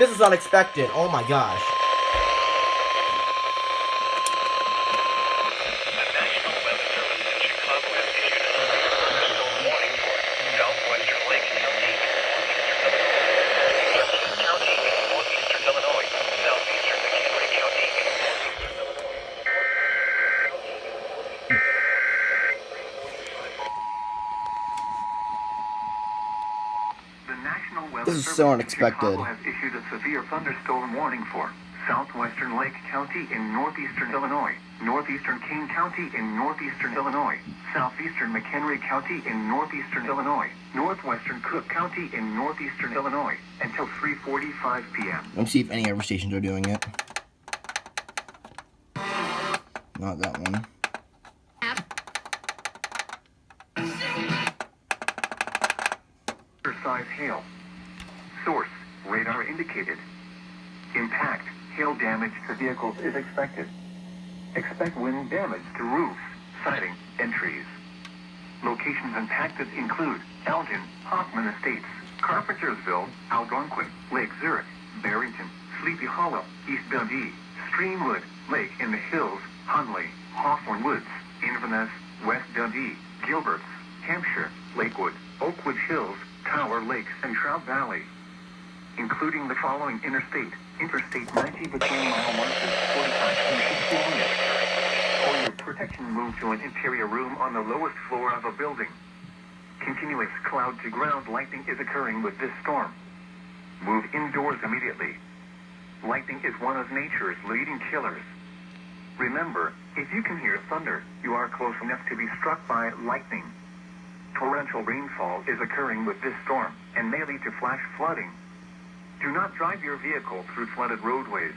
This is unexpected. Oh my gosh. This is so unexpected. Chicago has issued a severe thunderstorm warning for southwestern Lake County in northeastern Illinois, northeastern Kane County in northeastern Illinois, southeastern McHenry County in northeastern Illinois, northwestern Cook County in northeastern Illinois, until 3:45 p.m. Let's see if any other stations are doing it. Not that one. Size hail. Source, radar indicated. Impact, hail damage to vehicles is expected. Expect wind damage to roofs, siding, and trees. Locations impacted include Elgin, Hoffman Estates, Carpentersville, Algonquin, Lake Zurich, Barrington, Sleepy Hollow, East Dundee, Streamwood, Lake in the Hills, Hunley, Hawthorne Woods, Inverness, West Dundee, Gilberts, Hampshire, Lakewood, Oakwood Hills, Tower Lakes, and Trout Valley, including the following Interstate 90 between mile markers 45 and 60 minutes. For your protection, move to an interior room on the lowest floor of a building. Continuous cloud-to-ground lightning is occurring with this storm. Move indoors immediately. Lightning is one of nature's leading killers. Remember, if you can hear thunder, you are close enough to be struck by lightning. Torrential rainfall is occurring with this storm and may lead to flash flooding. Do not drive your vehicle through flooded roadways.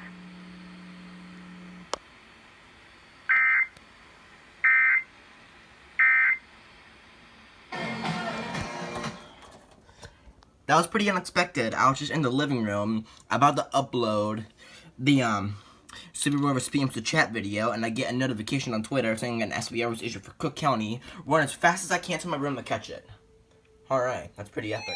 That was pretty unexpected. I was just in the living room about to upload the Super Rovers PM's to chat video, and I get a notification on Twitter saying an SVR was issued for Cook County. Run as fast as I can to my room to catch it. Alright, that's pretty epic.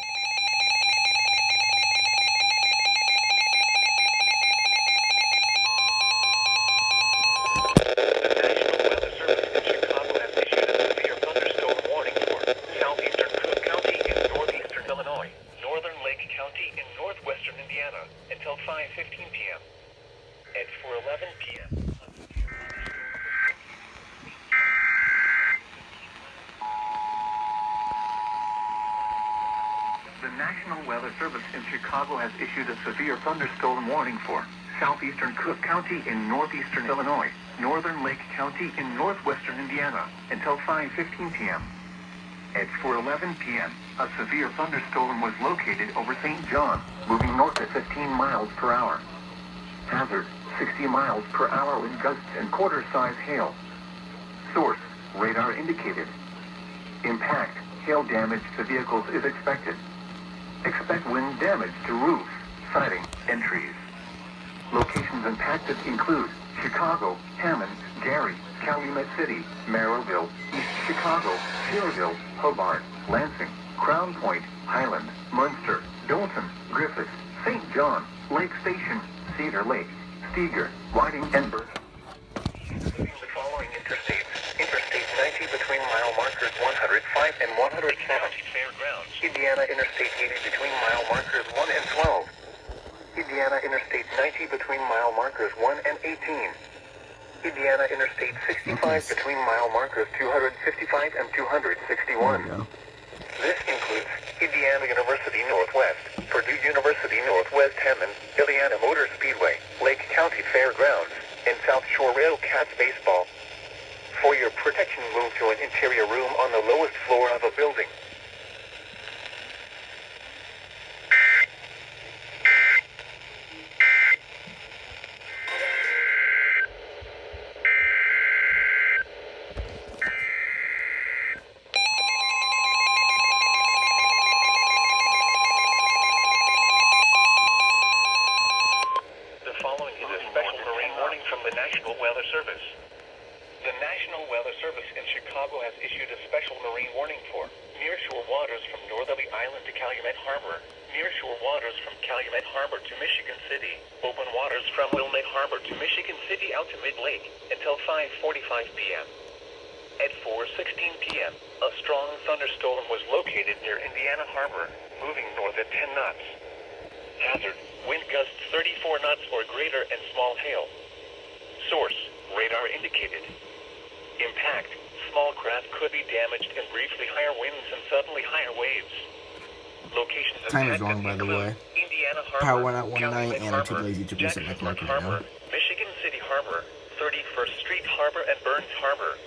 Until 5:15 p.m. At 4:11 p.m. The National Weather Service in Chicago has issued a severe thunderstorm warning for southeastern Cook County in northeastern Illinois, northern Lake County in northwestern Indiana until 5:15 p.m. At 4:11 p.m., a severe thunderstorm was located over St. John, moving north at 15 miles per hour. Hazard, 60 miles per hour with gusts and quarter-size hail. Source, radar indicated. Impact, hail damage to vehicles is expected. Expect wind damage to roofs, siding, and trees. Locations impacted include Chicago, Hammond, Gary, Calumet City, Merrillville, East Chicago, Schererville, Hobart, Lansing, Crown Point, Highland, Munster, Dalton, Griffith, St. John, Lake Station, Cedar Lake, Steger, Whiting, and Burke. The following interstates: Interstate 90 between mile markers 105 and 107. Fairgrounds. Indiana Interstate 80 between mile markers 1 and 12. Indiana Interstate 90 between mile markers 1 and 18. Indiana Interstate 65 between mile markers 255 and 261. This includes Indiana University Northwest, Purdue University Northwest Hammond, Indiana Motor Speedway, Lake County Fairgrounds, and South Shore Rail Cats Baseball. For your protection, move to an interior room on the lowest floor of a building. National Weather Service. The National Weather Service in Chicago has issued a special marine warning for Nearshore waters from Northerly Island to Calumet Harbor. Nearshore waters from Calumet Harbor to Michigan City. Open waters from Wilmette Harbor to Michigan City out to Mid-Lake until 5:45 p.m. At 4:16 p.m., a strong thunderstorm was located near Indiana Harbor, moving north at 10 knots. Hazard, wind gusts 34 knots or greater and small hail. Source, radar indicated. Impact, small craft could be damaged and briefly higher winds and suddenly higher waves. Locations of Time is wrong, by the way. Indiana Harbor, Power went out one night, Calumet and I'm too Harbor, lazy to reset my Jacksonport clock right now. Harbor, Michigan City Harbor, 31st Street Harbor and Burns Harbor.